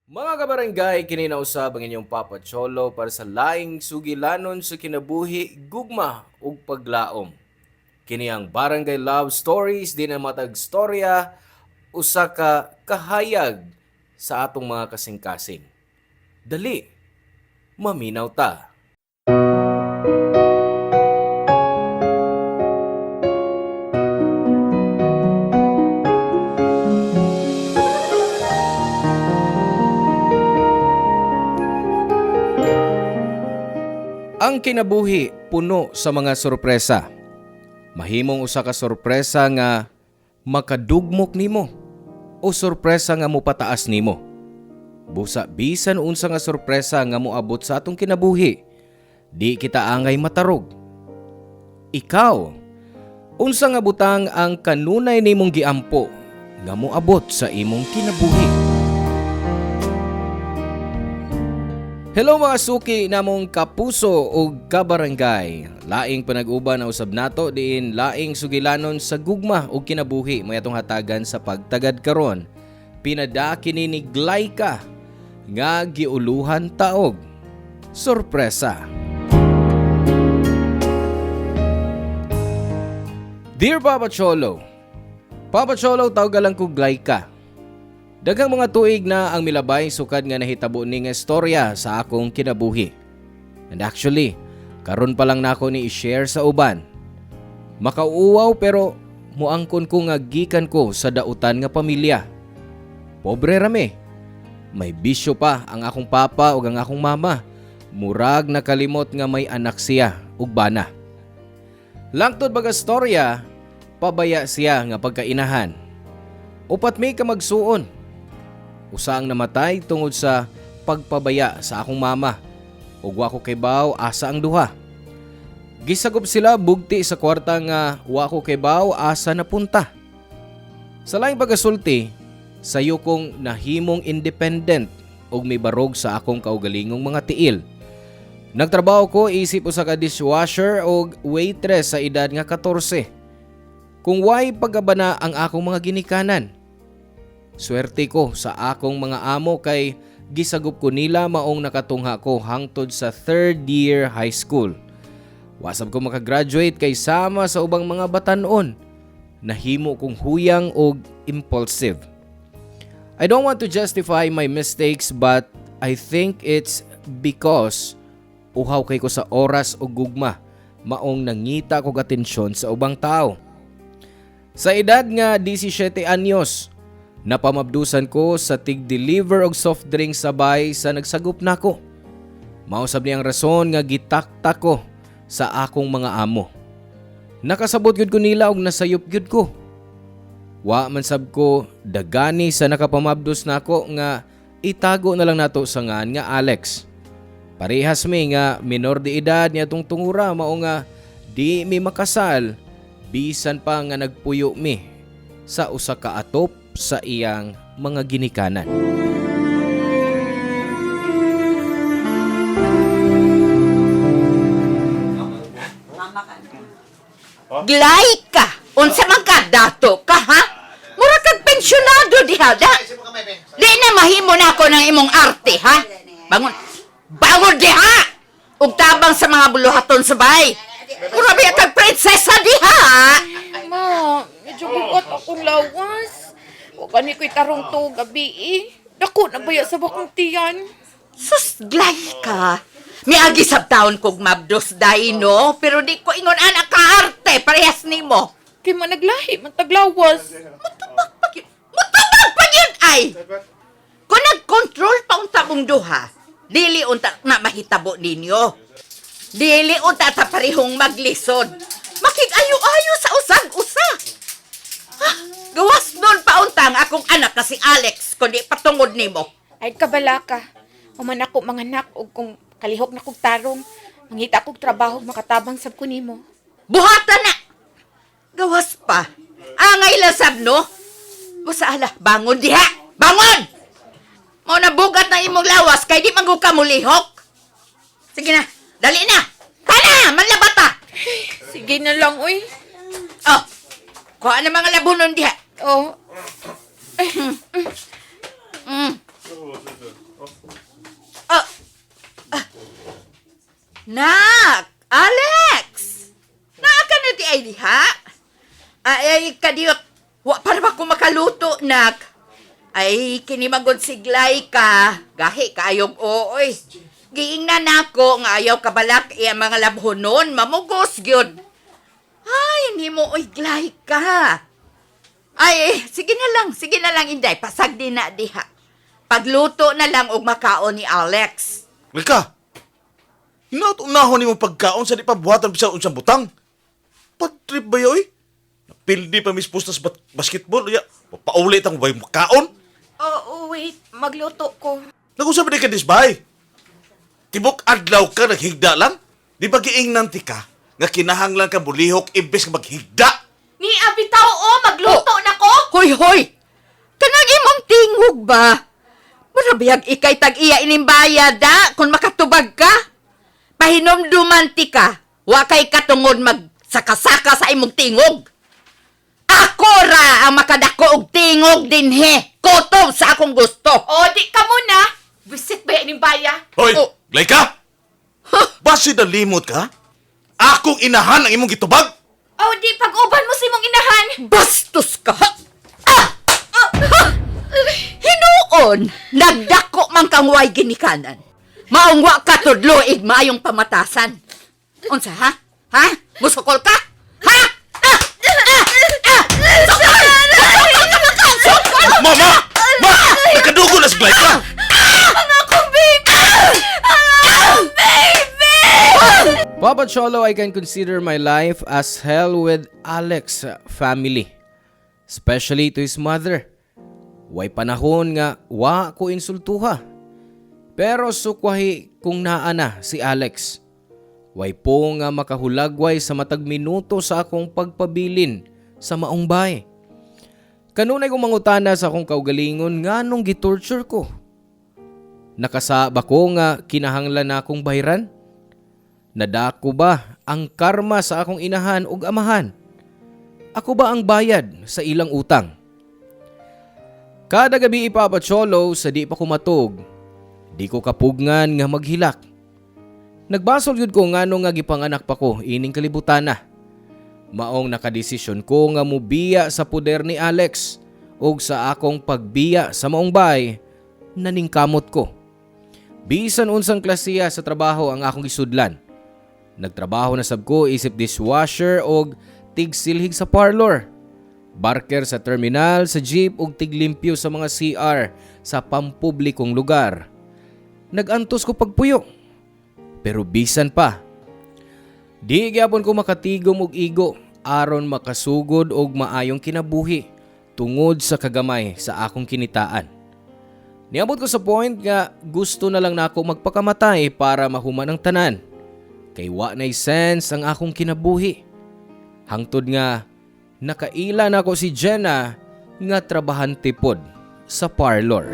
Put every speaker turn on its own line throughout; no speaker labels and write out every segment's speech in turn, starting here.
Mga kabarangay, kininausab ang inyong Papa Cholo para sa laing sugilanon sa kinabuhi, gugma ug paglaom. Kini ang Barangay Love Stories din ang matag storya usa ka kahayag sa atong mga kasing-kasing. Dali, maminaw ta. Ang kinabuhi puno sa mga sorpresa. Mahimong usa ka sorpresa nga makadugmok nimo o sorpresa nga mopataas nimo. Busa bisan unsa nga sorpresa nga moabot sa atong kinabuhi, di kita angay matarog. Ikaw, unsa nga butang ang kanunay nimong giampo nga moabot sa imong kinabuhi? Hello mga suki namong kapuso o kabarangay. Laing panag-uban na usab nato diin laing sugilanon sa gugma o kinabuhi may atong hatagan sa pagtagad karon. Pinada kini ni Glyka nga giuluhan taog. Sorpresa. Dear Papa Cholo, tawag lang ko Glyka. Daghang mga tuig na ang milabay sukad nga nahitabo ni nga istorya sa akong kinabuhi. And actually, karon pa lang nako ni i-share sa uban. Makauuaw pero muangkon ko nga gikan ko sa dautan nga pamilya. Pobre rame. May bisyo pa ang akong papa ug ang akong mama. Murag nakalimot nga may anak siya ug bana. Langtod baga storya, pabaya siya nga pagkainahan. Upat may kamagsuon. Usa ang namatay tungod sa pagpabaya sa akong mama. Ug wa ko kay baw asa ang duha. Gisagop sila bugti sa kwarta nga wa ko kay baw asa napunta. Sa laing pagasulti, sayo kong nahimong independent ug may barog sa akong kaugalingong mga tiil. Nagtrabaho ko isip usa ka dishwasher ug waitress sa edad nga 14. Kung way pagabana ang akong mga ginikanan. Swerte ko sa akong mga amo kay gisagop ko nila maong nakatungha ko hangtod sa 3rd year high school. Wasab ko makagraduate kay sama sa ubang mga batanon. Nahimo kong huyang og impulsive. I don't want to justify my mistakes but I think it's because uhaw kay ko sa oras o gugma maong nangita kog atensyon sa ubang tao. Sa edad nga 17 anyos, napamabdusan ko sa tig-deliver og soft drink sabay sa nagsagop nako. Mausab niyang rason nga gitaktak ko sa akong mga amo. Nakasabot gyud ko nila og nasayop gyud ko. Wa man sab ko dagani sa nakapamabdos nako nga itago na lang nato sa ngan nga Alex. Parehas mi nga minor de edad niya tungura mao nga di mi makasal bisan pa nga nagpuyo mi sa usa ka atop sa iyang mga ginikanan.
Glyka! Unsa man ka dato ka, ha? Mura kag pensyonado diha, da? Di na mahimo na ako ng imong arte, ha? Bangon! Bangon diha! Ug tabang sa mga buluhaton sa bay. Mura biya kag prinsesa diha!
Ma, medyo bukat akong lawas. O kani ko'y tarong to gabi eh. Dako na baya sa bakong tiyan.
Sus, Glyka! Miagi sab taon kog mabdos dahi, no? Pero di ko ingon anak ka arte, parehas nimo.
Kay man naglahi, man taglawas.
Mutubag pa yun ay! Kung nag-control pa unta mong duha, dili unta na mahitabo ninyo. Dili unta ta parehong maglisod. Makig-ayo-ayo sa usag-usa. Ha? Gawas nun pa untang akong anak na si Alex, kundi patungod nimo.
Ay kabala ka. Human ako mga anak o kung kalihok na kong tarong. Mangita kong trabaho makatabang sab ko nimo.
Buhatan na! Gawas pa. Angay lasab, no? Busa ala, bangon diha! Bangon! Mo na bugat na imong lawas, kay di man ka mulihok. Sige na, dali na! Tana! Manlabata!
Sige na lang, uy.
Oh, kuha na mga labunon diha.
Oh.
Mm. Nak! Alex! Naa ka na di ay diha? Ay, kadiyot. Wa pa naman ko makaluto, nak. Ay, kinimagod siglay ka. Gahi kaayog ooy. Giingnan nako nga ayaw kabalak iya mga labhonon. Mamugos gyud. Ay, hindi mo iglay ka. Ay, sige na lang, Inday. Pasag din na diha. Pagluto na lang og makaon ni Alex.
Lika! Hinaut-unahon ni mo pagkaon sa di pa buhatan sa unsang butang. Pag-trip ba yoy? Napildi pa mis postas basketball. Ya, paulit ang bay makaon.
Oh, wait. Magluto ko.
Nag-usap di ka disbay. Tibok adlaw ka naghigda lang. Di ba giingnanti ka nga kinahanglan ka bulihok imbes ka maghigda?
Ni abitaw magluto na ko.
Hoy! Kanang imong tingog ba? Marabiyag ikay tag-iya inimbayad da kung makatubag ka. Pahinom dumanti ka. Wa kay katungod magsakasaka sa imong tingog. Ako ra ang makadako og tingog dinhe. Kutob sa akong gusto.
O, di ka muna. Visit ba yan yung baya?
Hoy!
Oh.
Glay ka! Basi na limot ka? Akong inahan ang imong gitubag?
O, di pag-uban mo si mong inahan.
Bastos ka! Hinuon! Nagdako man kang way ginikanan. Maungwa ka tudloig maayong pamatasan. Unsa ha? Ha? Musukol ka? Ha?
Mama! Ma! Nagkadugo na si Glay ka!
Papa Cholo, I can consider my life as hell with Alex family. Especially to his mother. Way panahon nga wa ko insultuha. Pero sukwahi kung naana si Alex. Way po nga makahulagway sa matag minuto sa akong pagpabilin sa maong bay. Kanunay kong mangutana sa akong kaugalingon nga nung gitorture ko. Nakasaba ko nga kinahanglan na akong bayran? Nadako ba ang karma sa akong inahan ug amahan? Ako ba ang bayad sa ilang utang? Kada gabi ipapacholo sa di pa kumatog, di ko kapugngan nga maghilak. Nagbasol yun ko ngano nga gipanganak pa ko ining kalibutana. Maong nakadesisyon ko nga mubiya sa puder ni Alex ug sa akong pagbiya sa maong bay, naningkamot ko. Bisan unsang klasiya sa trabaho ang akong isudlan. Nagtrabaho na sab ko isip dishwasher og tigsilhig sa parlor. Barker sa terminal, sa jeep ug tiglimpyo sa mga CR sa pampublikong lugar. Nagantos ko pagpuyo. Pero bisan pa. Di gyapon ko makatigom og igo aron makasugod og maayong kinabuhi tungod sa kagamay sa akong kinitaan. Niabot ko sa point nga gusto na lang nako magpakamatay para mahuman ang tanan. Kay wa nay sense ang akong kinabuhi. Hangtod nga nakaila na ako si Jenna nga trabahante pod sa parlor.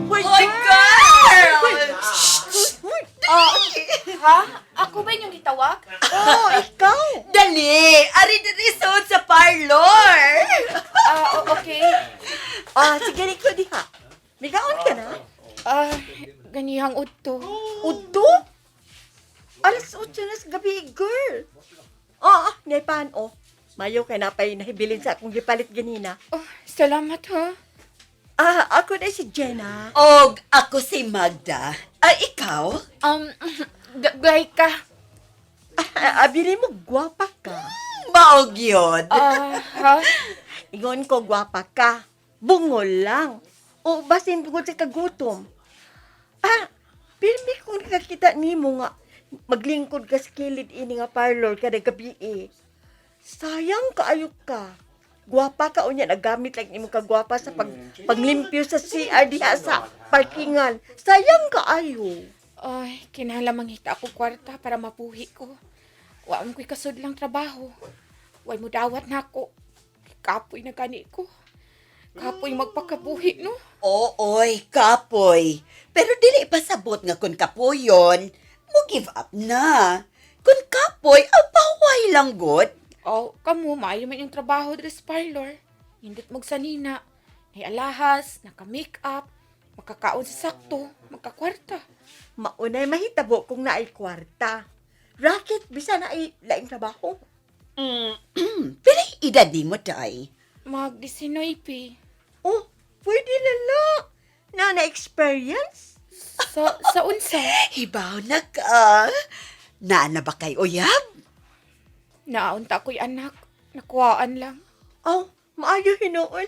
Hoy, girl!
Ha? Ako ba yung gitawag?
Oh, ikaw! Dali! Ari diri sa parlor!
Okay.
Sige, Rico, diha. Migaon ka na?
Ganihang udto.
Udo? Alas 8 na sa gabi, girl. Naipan, Mayo kay napay nahibilin sa akong gipalit ganina.
Oh, salamat ha.
Ako na si Jenna.
Og ako si Magda. Ikaw?
Gay ka.
Abili mo, gwapa ka.
Maog yun.
Ha?
Ingon ko, gwapa ka. Bungol lang. O basin bungol sa kagutom. Pirmi kung nakakita ni mo nga, maglingkod ka sa kilid ini nga parlor kada gabi Sayang kaayok ka. Gwapa ka unya nagamit lang nimo ka gwapa sa paglimpyo sa CR diha sa parkingan. Sayang kaayo.
Ay, kinahanglan manghita ako kwarta para mapuhi ko. Wa mo ko'y kasudlang trabaho. Way mo dawat na ako. Kapoy na gani ko. Kapoy magpakabuhi, no?
Ooy, kapoy. Pero dili pasabot nga kun kapoy yon, mo give up na. Kun kapoy, apaway lang god.
Oh, kamo, maayo man yung trabaho dito sa parlor. Hindot magsanina. May alahas, naka-makeup, makakaon sa sakto, magkakwarta.
Maunay mahitabo kung naay kwarta. Racket, bisa na ay laing trabaho.
Pero edad ni mo, day.
Mag-19.
Oh, pwede na la. Na-experience?
Sa unsa?
Hibaw na ka. Naana ba kay uyab?
Naunta ko'y anak. Nakuhaan lang.
Oh, maayo hinuon.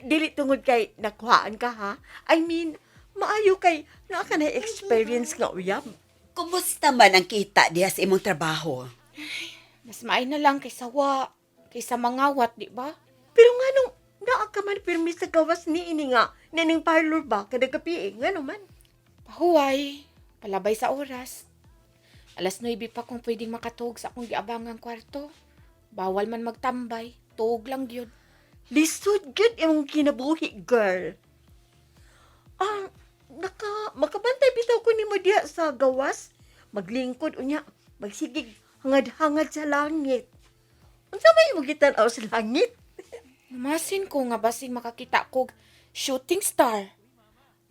Dili tungod kay nakuhaan ka ha. I mean, maayo kay na ka na experience nga uyab.
Kumusta man ang kita diha sa imong trabaho?
Mas maay na lang kaysa kaysa mangawat, di ba?
Pero nga nung naa ka man pirmi sa gawas ni ini nga, naning parlor ba, kada kapi nga naman.
Pahuway, palabay sa oras. 9:00 pa kung pwedeng makatug sa akong giabangang kwarto. Bawal man magtambay, tuog lang yun.
Lisod good imong kinabuhi, girl. Makabantay bitaw ko nimo diha sa gawas. Maglingkod unya, magsigig hangad-hangad sa langit. Unsa may imong gitan-aw sa langit?
Namasin ko nga basig makakita ko shooting star.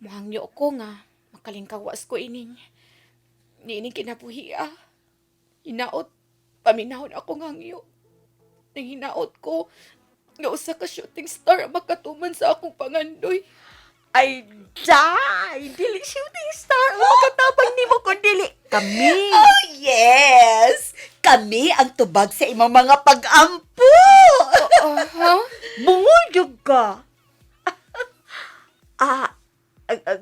Muhangyo ko nga makalingkawas ko ining kinabuhi Hinaot, paminahon ako nga ngyo. Nang hinaot ko, nga usa ka shooting star ang makatuman sa akong pangandoy.
Ay, dili shooting star. Ang makatabang nimo kun dili kami.
Oh, yes! Kami ang tubag sa imong mga pag-ampo!
Aha?
Bungol jud ka.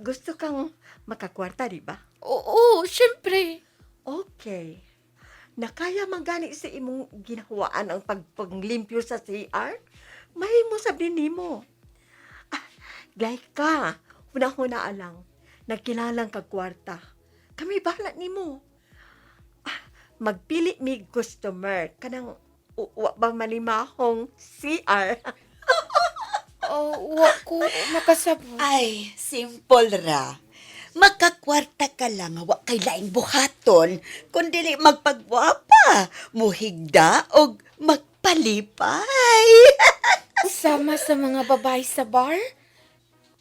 Gusto kang makakwarta, di ba?
Oo, syempre.
Okay. Nakaya magani sa imong ginawaan ang pagpanglimpyo sa CR? Mahimo sabihin nimo. Glayka, huna-huna alang. Nagkilalang kagkwarta. Kami bahala nimo. Magpili mi customer kanang wa ba malimahong CR.
Wa ko makasabot.
Ay, simple ra. Makakwarta ka lang nga wa kay laing buhaton, kundi magpagwapa, muhigda og magpalipay.
Sama sa mga babae sa bar,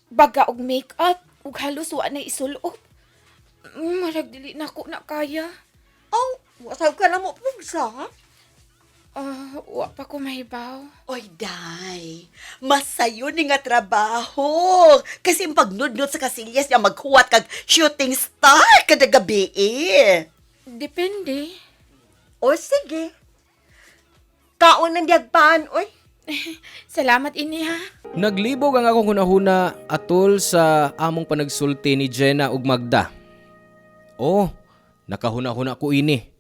baga og make-up, ug halos wa na isulob. Marag dili na ko na kaya.
Oh, wasab ka na mo pugsa.
Wa pa ko mahibaw.
Oy, day, masayo ni nga trabaho. Kasi ang pagnudnod sa kasilyas niya maghuwat kag shooting star kada gabi
Depende.
O sige. Kaon ng diagpaan, oy.
Salamat ini ha.
Naglibog ang akong hunahuna atol sa among panagsulti ni Jenna ug Magda. Oh, nakahuna-huna ko ini.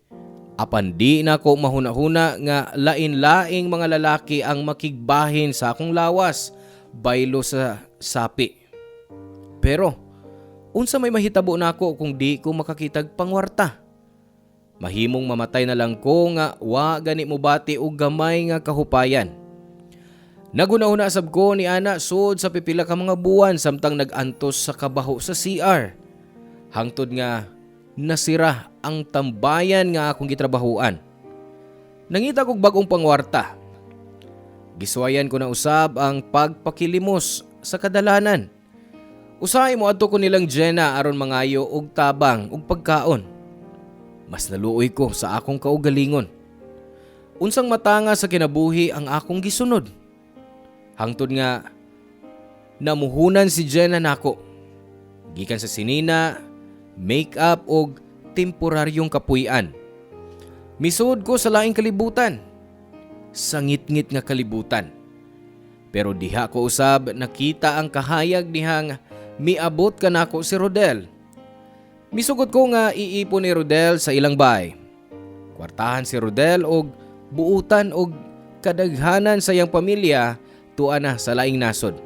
Apan di na ko mahuna-huna nga lain-laing mga lalaki ang makigbahin sa akong lawas, baylo sa sapi. Pero, unsa may mahitabo nako kung di ko makakitag pangwarta? Mahimong mamatay na lang ko nga wa gani mo bati og gamay nga kahupayan. Naguna-una sab ko ni ana sud sa pipila ka mga buwan samtang nagantos sa kabaho sa CR. Hangtod nga nasira ang tambayan nga akong gitrabahuan. Nangita kog bagong pangwarta. Giswayan ko na usab ang pagpakilimos sa kadalanan. Usahay mo adto ko nilang Jenna aron mangayo og tabang ug pagkaon. Mas naluoy ko sa akong kaugalingon. Unsang matanga sa kinabuhi ang akong gisunod. Hangtod nga namuhunan si Jenna nako. Gikan sa sinina, make-up og temporaryong kapuy-an. Misud ko sa laing kalibutan. Sangit-ngit nga kalibutan. Pero diha ko usab nakita ang kahayag nihang miabot kanako si Rodel. Misugot ko nga iipon ni Rodel sa ilang bay. Kwartahan si Rodel og buutan og kadaghanan sa iyang pamilya tuwa na sa laing nasod.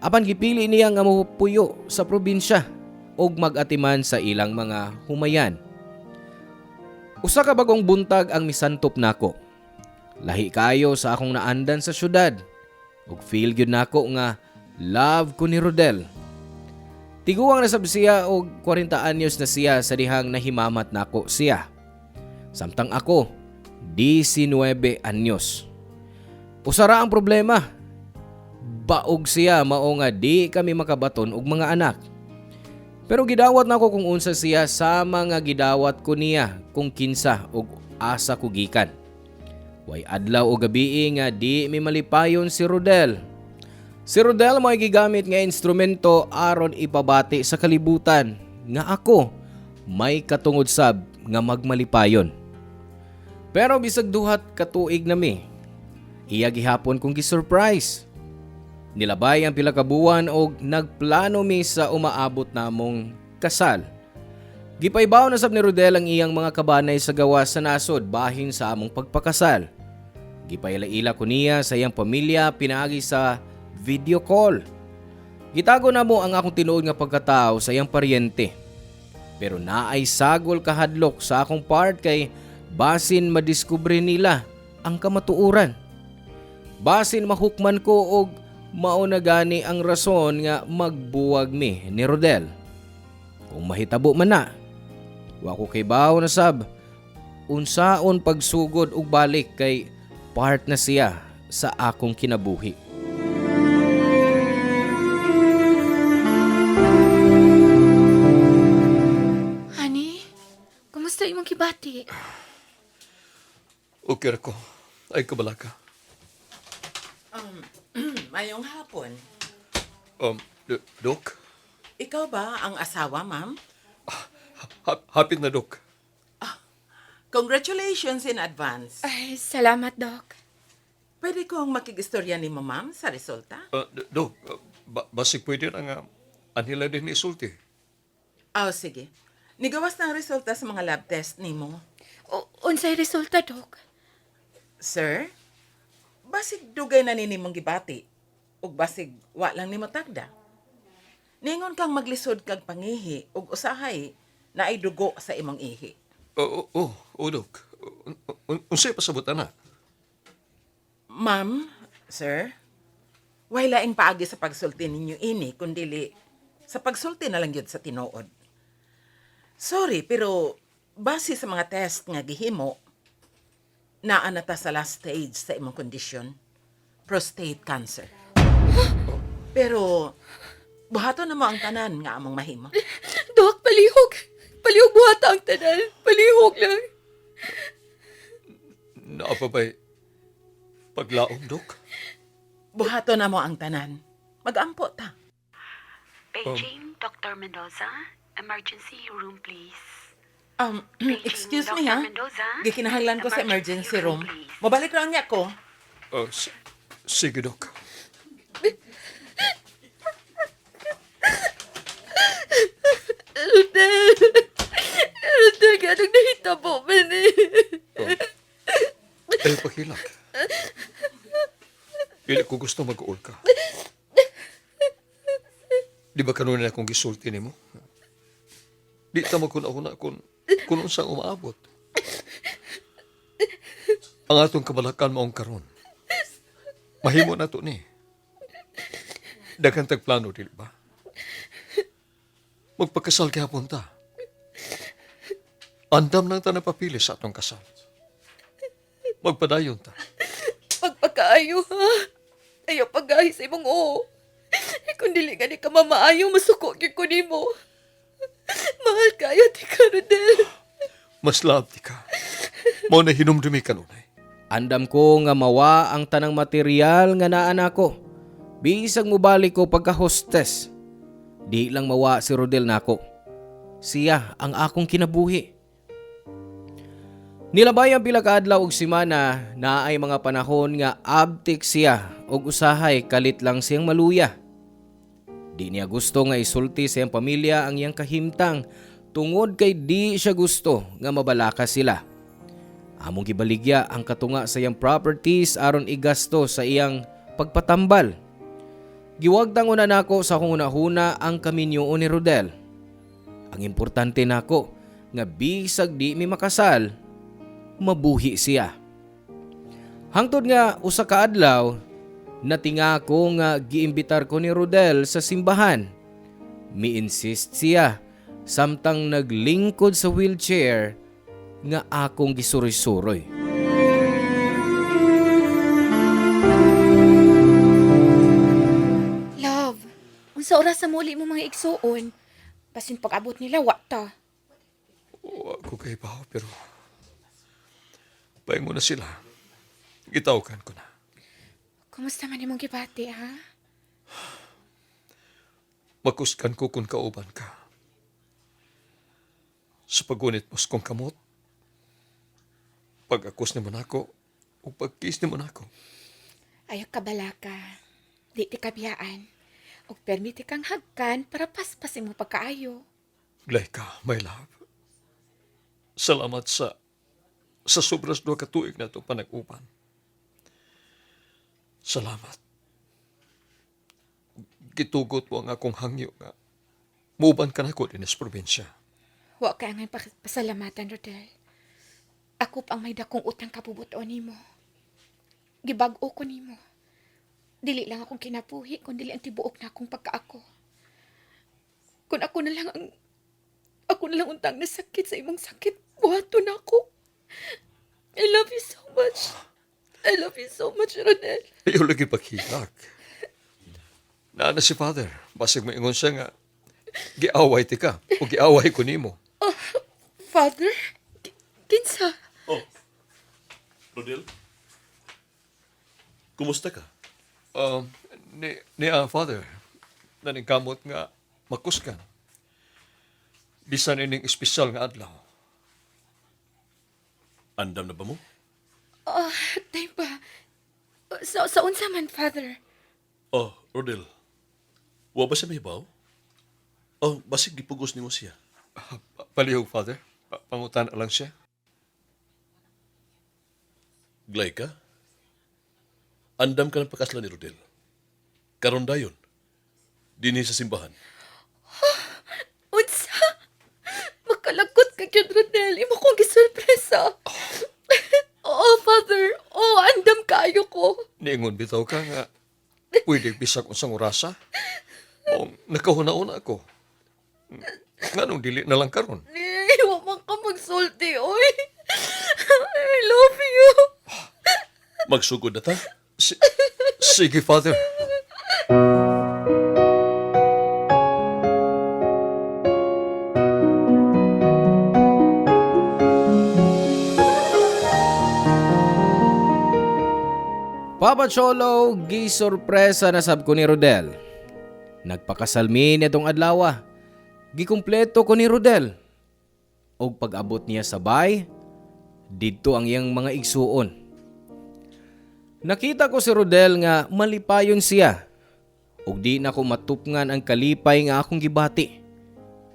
Apan gipili niya nga mapuyo sa probinsya og mag-atiman sa ilang mga humayan. Usa ka bagong buntag ang misantop nako. Lahi kayo sa akong naandan sa syudad. Ug feel gyud nako nga love ko ni Rodel. Tiguang na sab siya og 40 anyos na siya sa dihang nahimamat nako siya. Samtang ako 19 anyos. Usara ang problema. baog siya mao nga di kami makabaton og mga anak. Pero gidawat nako kung unsa siya sama nga gidawat ko niya kung kinsa og asa ko gikan. Way adlaw o gabi nga di mi malipayon si Rodel. Si Rodel may gigamit nga instrumento aron ipabati sa kalibutan nga ako may katungod sab nga magmalipayon. Pero bisag duhat katuig nami, iya gihapon kong gisurprise. Nilabay ang pila ka buwan og nagplano mi sa umaabot namong kasal. Gipaybaw na sab ni Rodel ang iyang mga kabanay sa gawas sa nasod bahin sa among pagpakasal. Gipailaila ko niya sa iyang pamilya pinaagi sa video call. Gitago na mo ang akong tinuod nga pagkatao sa iyang paryente. Pero naay sagol kahadlok sa akong part kay basin madiskubre nila ang kamatuuran. Basin mahukman ko og mao na gani ang rason nga magbuwag mi ni Rodel. Kung mahitabo man na, wa ko kay bawo na sab unsaon pagsugod og balik kay part na siya sa akong kinabuhi.
Honey, kumusta imong kibati?
Okay ra ko. Ay kabalaka.
Mayong hapon.
Dok?
Ikaw ba ang asawa, ma'am?
Hapit na, Dok.
Congratulations in advance.
Ay, salamat, Doc.
Pwede kong makikistorya ni mo, ma'am, sa resulta?
Dok, basig pwede na nga anila din isulti.
Sige. Nigawas na ang resulta sa mga lab test ni mo.
Unsay resulta, Doc?
Sir, basig dugay na ninimong gibati. Ug basig wa lang nimo tagda. Ningon kang maglisod kag pangihi ug usahay na ay dugo sa imong ihi.
Dok. Unsay pasabot na?
Ma'am, sir, way laing paagi sa pagsulti ninyo ini kundili sa pagsulti na lang yun sa tinuod. Sorry, pero base sa mga test nga gihimo, naa na ta sa last stage sa imong kondisyon, prostate cancer. Pero buhaton na mo ang tanan nga among mahimo.
Doc, palihog. Palihog buhata ang tanan. Palihog lang.
Naapa ba'y paglaom, Dok?
Buhaton na mo ang tanan. Mag-ampo ta.
Beijing, Dr. Mendoza. Emergency room, please.
Excuse me ha.
Dr. Mendoza?
Gikinahanglan ko sa emergency room.
please.
Mabalik lang niya ko.
Sige, Dok.
Rodel, ganang nahitabo man
Ay, pakilak. Dili ko gusto mag-uol ka. Di ba kanunin akong gisulti ni mo? Di tama ko na kung unsang umaabot. Ang atong kabalakan maong karon. Mahimo na to ni. Daghang tagplano, dili ba? Magpagkasal kihapon ta. Andam nang ta napapili sa atong kasal. Magpadayon ta.
Pagpakaayo, ha? Ayaw pag-ahi sa imong oo. Kung dili ka ni ka mamaayo, masuko gyud ko nimo. Mahal kayo, tika, Rodel.
Mas labdi ka. Mao na hinumdumi kanunay.
Andam ko nga mawa ang tanang material nga naa nako. Bisag mo balik ko pagka-hostess. Di lang mawa si Rodel nako. Siya ang akong kinabuhi. Nilabay ang pila ka adlaw og semana na ay mga panahon nga abtik siya og usahay kalit lang siyang maluya. Di niya gusto nga isulti sa iyang pamilya ang iyang kahimtang tungod kay di siya gusto nga mabalaka sila. Among gibaligya ang katunga sa iyang properties aron igasto sa iyang pagpatambal. Giwagtang una nako sa akong una-huna ang kaminyo ni Rodel. Ang importante nako nga bisag di mi makasal, mabuhi siya. Hangtod nga usa ka adlaw, natinga ko nga giimbitar ko ni Rodel sa simbahan. Mi-insist siya samtang naglingkod sa wheelchair nga akong gisuroy-suroy.
Unsa oras sa muli mo mga igsuon? Basin pag-abot nila, wa ta.
Wa ko kay baho, pero paingon na sila. Gitawkan ko na.
Kumusta man imong gibati, ha?
Makuskan ko kung kauban ka. Sa pagunit mos kong kamot, pag-akos ni mo nako, o pag-kiss ni mo nako.
Ayaw ka balaka. Di ti kabiyaan. O permiti kang hagkan para paspasin mo pagkaayo.
Glayka, my love. Salamat sa sobras 2 ka tuig na itong panag-uban. Salamat. Gitugot mo ang akong hangyo nga muban ka na ko din sa probinsya.
Wa ka nga pasalamatan, Rodel. Ako pang may dakong utang kabubuton nimo. Gibag-o ko nimo. Dili lang akong kinapuhi, kundi ang tibuok na akong pagkaako. Kung ako na lang untang na sakit sa imong sakit, buhato na ako. I love you so much. I love you so much, Rodel.
Ayaw lagi paghilak. Naana si Father, basig maingon siya nga, giaway ti ka, o giaway ko nimo.
Father? Kinsa?
Oh, Rodel? Kumusta ka?
Father, naningkamot nga makuskan. Bisan ining espesyal nga adlaw.
Andam na ba mo?
Day ba? Sa unsa man, Father?
Oh, Rodel. Wa ba siya may baw? Oh, basig gipugos ni mo siya.
Palihog, Father. Pangutan lang siya.
Glay ka? Andam ka ng pakaslan ni Rodel. Karon dayon. Dinhi sa simbahan.
Unsa? Makalagot ka yun, Rodel. Imo kong gisurpresa. Oo, Father. Oo, andam kayo ko.
Niingon bitaw ka nga, pwede bisag unsang orasa. O, nakahuna-una ako. Nga nung dili na lang karon.
Iwa man ka magsulti, oy. I love you.
Magsugod na ta?
Sige, Father.
Papa Cholo, gisurpresa na sab ko ni Rodel. Nagpakasalmi nitong adlaw. Gikumpleto ko ni Rodel. Og pag-abot niya sa bay, didto ang iyang mga igsuon. Nakita ko si Rodel nga malipayon siya. Og di na ko matupngan ang kalipay nga akong gibati.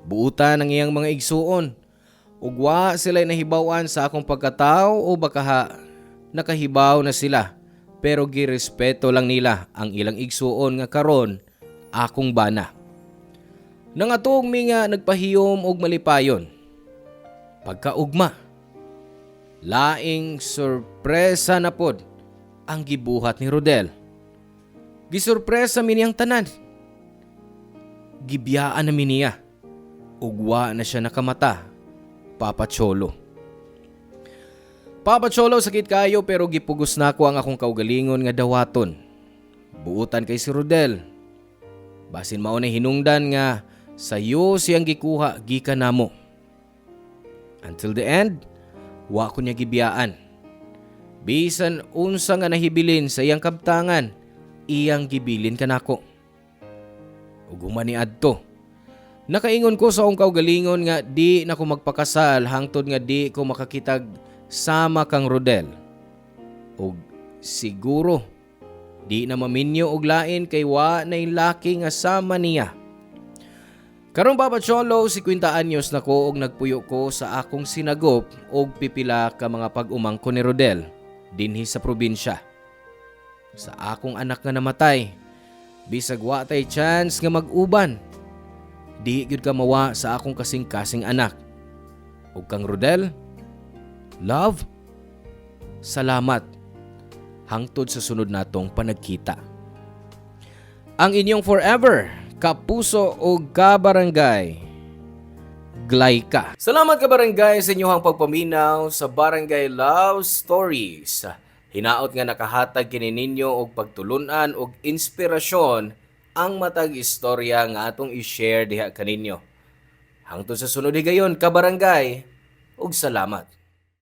Buutan ang iyang mga igsuon. Ug wa sila nahibawan sa akong pagkatao o baka nakahibaw na sila. Pero girespeto lang nila ang ilang igsuon nga karon akong bana. Nangatog mi nga nagpahiyom og malipayon. Pagkaugma, laing sorpresa na pod ang gibuhat ni Rodel. Gisurpresa mi niyang tanan. Gibiyaan na mi niya. Ugwa na siya nakamata, Papa Cholo. Papa Cholo, sakit kayo pero gipugos na ako ang akong kaugalingon nga dawaton. Buutan kay si Rodel. Basin mao na hinungdan nga sayo siyang gikuha gikan namo. Until the end, wa ko niya gibiyaan. Bisan unsa nga nahibilin sa iyang kabtangan, iyang gibilin kanako. Ug human ni adto. Nakaingon ko sa akong kaugalingon nga di na ko magpakasal hangtod nga di ko makakitag sama kang Rodel. Og siguro di na maminyo og lain kay wa nay laki nga sama niya. Karong Papa Cholo, 50 anyos na ko og nagpuyo ko sa akong sinagop og pipila ka mga pag-umangko ni Rodel dinhi sa probinsya. Sa akong anak nga namatay, bisag wa tay chance nga mag-uban. Di gyud ka mawa sa akong kasing-kasing anak. Ug kang Rodel, love, salamat hangtod sa sunod natong panagkita. Ang inyong forever, kapuso o kabarangay, Glayka. Salamat kabarangay sa inyong pagpaminaw sa Barangay Love Stories. Hinaot nga nakahatag kini ninyo og pagtulunan og inspirasyon ang matag istorya nga atong i-share diha kaninyo. Hangtod sa sunod higayon ka barangay ug salamat.